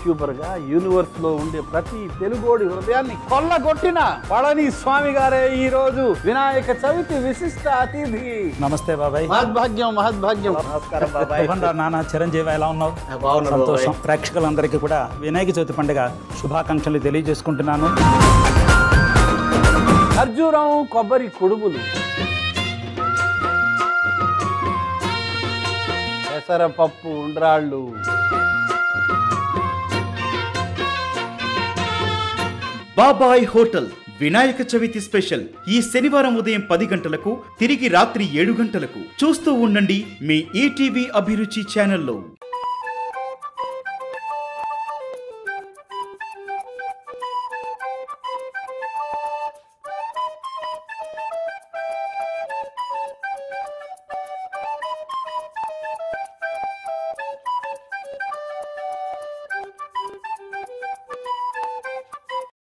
YouTuber గా universe లో ఉండే ప్రతి తెలుగోడి హృదయాన్ని కొల్లగొట్టిన పళని స్వామి గారే ఈ రోజు వినాయక చవితి విశిష్ట అతిథి. నమస్తే బాబాయ్. మహద్భాగ్యం మహద్భాగ్యం. నమస్కారం బాబాయ్. నాన్న చిరంజీవి ఎలా ఉన్నావు? సంతోషం. ప్రేక్షకులందరికీ కూడా వినాయక చవితి పండుగ శుభాకాంక్షలు తెలియజేసుకుంటున్నాను. ఖర్జూరం, కొబ్బరి కుడుములు, పెసరపప్పు ఉండ్రాళ్ళు, బాబాయ్ హోటల్ వినాయక చవితి స్పెషల్ ఈ శనివారం ఉదయం 10 గంటలకు, తిరిగి రాత్రి 7 గంటలకు. చూస్తూ ఉండండి మీ ఈటీవీ అభిరుచి ఛానల్లో.